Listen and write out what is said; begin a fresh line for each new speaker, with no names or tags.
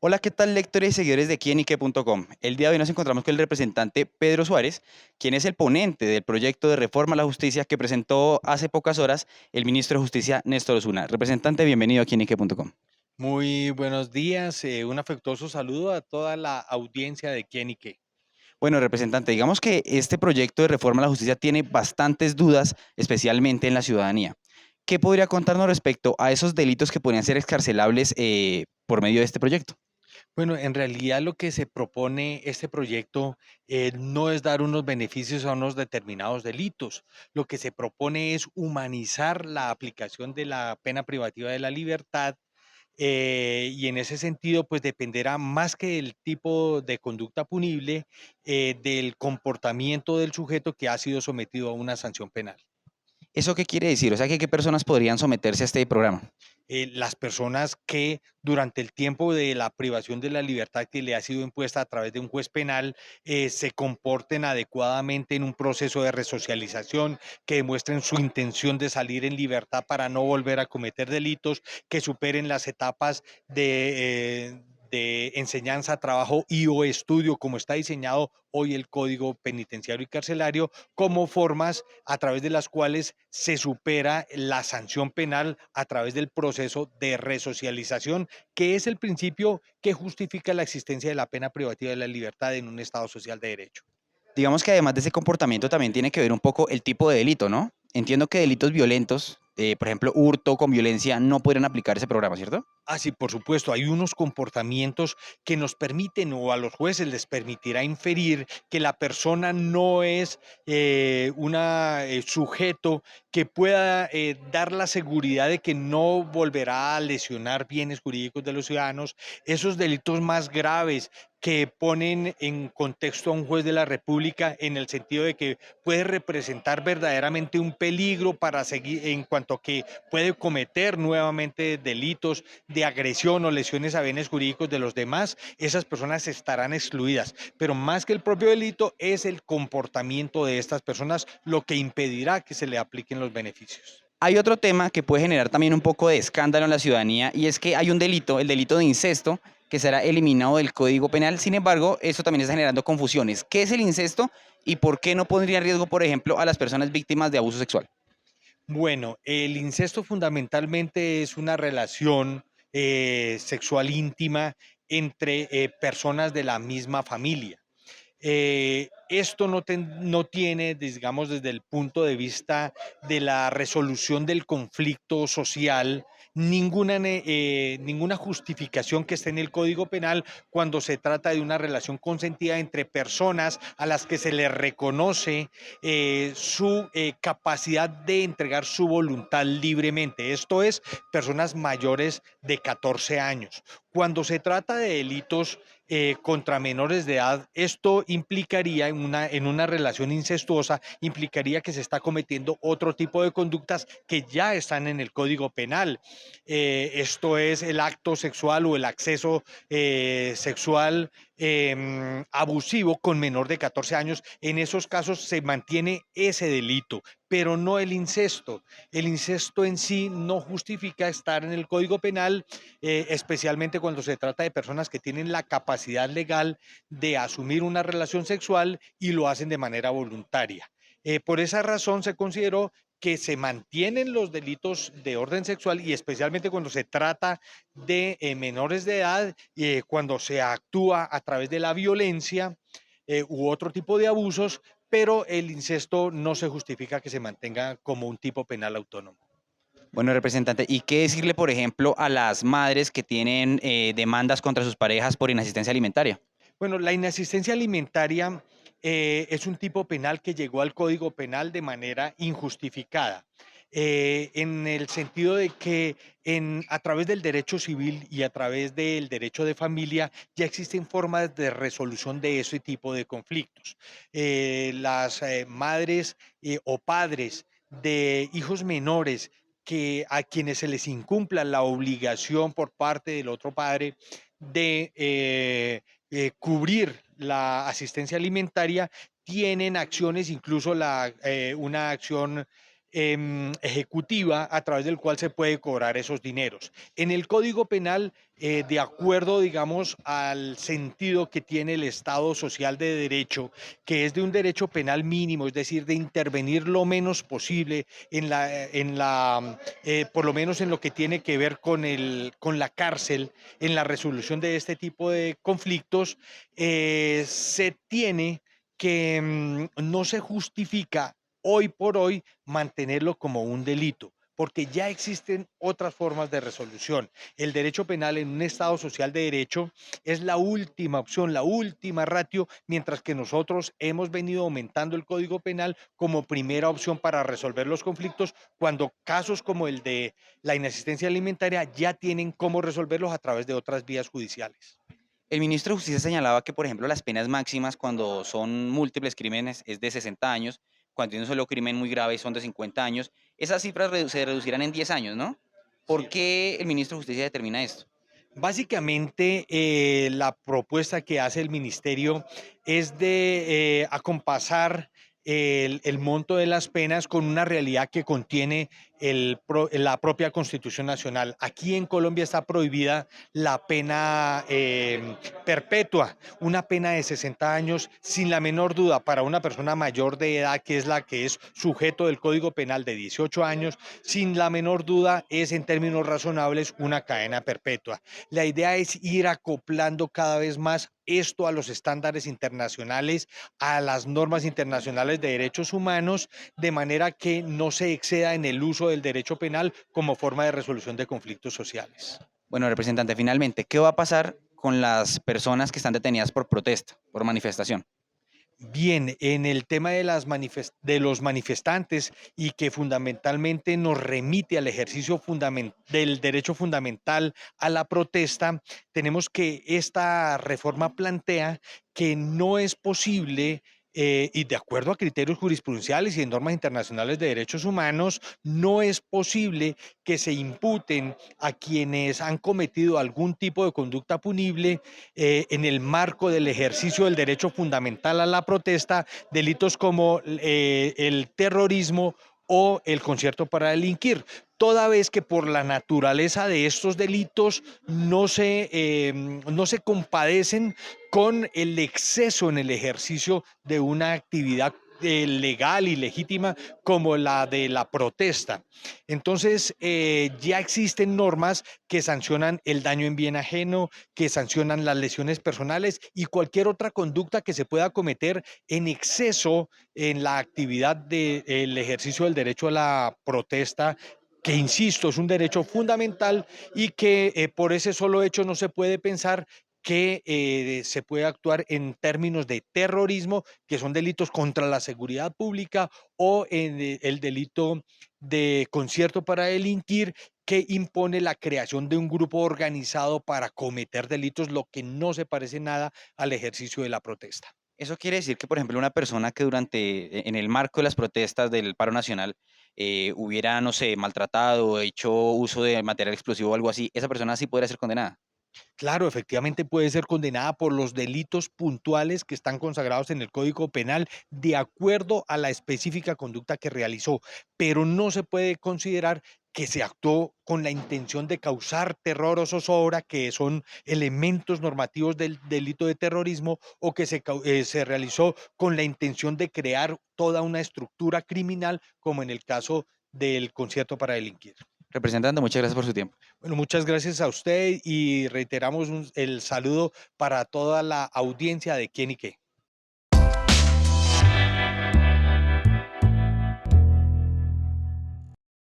Hola, ¿qué tal lectores y seguidores de quienique.com? El día de hoy nos encontramos con el representante Pedro Suárez, quien es el ponente del proyecto de reforma a la justicia que presentó hace pocas horas el ministro de Justicia Néstor Osuna. Representante, bienvenido a quienique.com.
Muy buenos días, un afectuoso saludo a toda la audiencia de Quién y Qué.
Bueno, representante, digamos que este proyecto de reforma a la justicia tiene bastantes dudas, especialmente en la ciudadanía. ¿Qué podría contarnos respecto a esos delitos que podrían ser excarcelables por medio de este proyecto?
Bueno, en realidad lo que se propone este proyecto no es dar unos beneficios a unos determinados delitos. Lo que se propone es humanizar la aplicación de la pena privativa de la libertad y en ese sentido, pues dependerá más que del tipo de conducta punible, del comportamiento del sujeto que ha sido sometido a una sanción penal.
¿Eso qué quiere decir? O sea, ¿qué personas podrían someterse a este programa?
Las personas que durante el tiempo de la privación de la libertad que le ha sido impuesta a través de un juez penal se comporten adecuadamente en un proceso de resocialización, que demuestren su intención de salir en libertad para no volver a cometer delitos, que superen las etapas de enseñanza, trabajo y o estudio, como está diseñado hoy el Código Penitenciario y Carcelario, como formas a través de las cuales se supera la sanción penal a través del proceso de resocialización, que es el principio que justifica la existencia de la pena privativa de la libertad en un Estado social de derecho.
Digamos que además de ese comportamiento también tiene que ver un poco el tipo de delito, ¿no? Entiendo que delitos violentos, por ejemplo, hurto con violencia, no podrían aplicar ese programa, ¿cierto?
Ah, sí, por supuesto, hay unos comportamientos que nos permiten o a los jueces les permitirá inferir que la persona no es un sujeto que pueda dar la seguridad de que no volverá a lesionar bienes jurídicos de los ciudadanos. Esos delitos más graves que ponen en contexto a un juez de la República en el sentido de que puede representar verdaderamente un peligro para seguir en cuanto que puede cometer nuevamente delitos de agresión o lesiones a bienes jurídicos de los demás, esas personas estarán excluidas. Pero más que el propio delito es el comportamiento de estas personas lo que impedirá que se le apliquen los beneficios.
Hay otro tema que puede generar también un poco de escándalo en la ciudadanía y es que hay un delito, el delito de incesto, que será eliminado del Código Penal. Sin embargo, eso también está generando confusiones. ¿Qué es el incesto y por qué no pondría en riesgo, por ejemplo, a las personas víctimas de abuso sexual?
Bueno, el incesto fundamentalmente es una relación sexual íntima entre personas de la misma familia. Esto no tiene, digamos, desde el punto de vista de la resolución del conflicto social, ninguna justificación que esté en el Código Penal cuando se trata de una relación consentida entre personas a las que se les reconoce su capacidad de entregar su voluntad libremente. Esto es, personas mayores de 14 años. Cuando se trata de delitos contra menores de edad, esto implicaría en una relación incestuosa, implicaría que se está cometiendo otro tipo de conductas que ya están en el Código Penal. Esto es el acto sexual o el acceso sexual abusivo con menor de 14 años. En esos casos se mantiene ese delito, pero no el incesto. El incesto en sí no justifica estar en el Código Penal, especialmente cuando se trata de personas que tienen la capacidad legal de asumir una relación sexual y lo hacen de manera voluntaria. Por esa razón se consideró que se mantienen los delitos de orden sexual y especialmente cuando se trata de menores de edad, cuando se actúa a través de la violencia u otro tipo de abusos, pero el incesto no se justifica que se mantenga como un tipo penal autónomo.
Bueno, representante, ¿y qué decirle, por ejemplo, a las madres que tienen demandas contra sus parejas por inasistencia alimentaria?
Bueno, la inasistencia alimentaria es un tipo penal que llegó al Código Penal de manera injustificada, en el sentido de que a través del derecho civil y a través del derecho de familia ya existen formas de resolución de ese tipo de conflictos. Las madres o padres de hijos menores que a quienes se les incumpla la obligación por parte del otro padre de cubrir la asistencia alimentaria, tienen acciones, incluso una acción ejecutiva a través del cual se puede cobrar esos dineros. En el Código Penal, de acuerdo, digamos, al sentido que tiene el Estado social de derecho, que es de un derecho penal mínimo, es decir, de intervenir lo menos posible por lo menos en lo que tiene que ver con la cárcel, en la resolución de este tipo de conflictos, se tiene que no se justifica hoy por hoy mantenerlo como un delito, porque ya existen otras formas de resolución. El derecho penal en un Estado social de derecho es la última opción, la última ratio, mientras que nosotros hemos venido aumentando el Código Penal como primera opción para resolver los conflictos, cuando casos como el de la inasistencia alimentaria ya tienen cómo resolverlos a través de otras vías judiciales.
El ministro de Justicia señalaba que, por ejemplo, las penas máximas cuando son múltiples crímenes es de 60 años, cuando hay un solo crimen muy grave son de 50 años. Esas cifras se reducirán en 10 años, ¿no? ¿Por
Sí.
qué el ministro de Justicia determina esto?
Básicamente, la propuesta que hace el ministerio es de acompasar el monto de las penas con una realidad que contiene la propia Constitución Nacional. Aquí en Colombia está prohibida la pena perpetua, una pena de 60 años, sin la menor duda, para una persona mayor de edad, que es la que es sujeto del Código Penal de 18 años, sin la menor duda es en términos razonables una cadena perpetua. La idea es ir acoplando cada vez más esto a los estándares internacionales, a las normas internacionales de derechos humanos, de manera que no se exceda en el uso del derecho penal como forma de resolución de conflictos sociales.
Bueno, representante, finalmente, ¿qué va a pasar con las personas que están detenidas por protesta, por manifestación?
Bien, en el tema de, de los manifestantes y que fundamentalmente nos remite al ejercicio del derecho fundamental a la protesta, tenemos que esta reforma plantea que no es posible, y de acuerdo a criterios jurisprudenciales y en normas internacionales de derechos humanos, no es posible que se imputen a quienes han cometido algún tipo de conducta punible en el marco del ejercicio del derecho fundamental a la protesta, delitos como el terrorismo o el concierto para delinquir, toda vez que por la naturaleza de estos delitos no se compadecen con el exceso en el ejercicio de una actividad legal y legítima como la de la protesta. Entonces, ya existen normas que sancionan el daño en bien ajeno, que sancionan las lesiones personales y cualquier otra conducta que se pueda cometer en exceso en la actividad del ejercicio del derecho a la protesta, que insisto, es un derecho fundamental y que por ese solo hecho no se puede pensar que se puede actuar en términos de terrorismo, que son delitos contra la seguridad pública, o en el delito de concierto para delinquir, que impone la creación de un grupo organizado para cometer delitos, lo que no se parece nada al ejercicio de la protesta.
Eso quiere decir que, por ejemplo, una persona que en el marco de las protestas del paro nacional, hubiera, no sé, maltratado, hecho uso de material explosivo o algo así, esa persona sí podría ser condenada.
Claro, efectivamente puede ser condenada por los delitos puntuales que están consagrados en el Código Penal de acuerdo a la específica conducta que realizó, pero no se puede considerar que se actuó con la intención de causar terror o zozobra, que son elementos normativos del delito de terrorismo, o que se realizó con la intención de crear toda una estructura criminal, como en el caso del concierto para delinquir.
Representante, muchas gracias por su tiempo.
Bueno, muchas gracias a usted y reiteramos el saludo para toda la audiencia de Quién y Qué.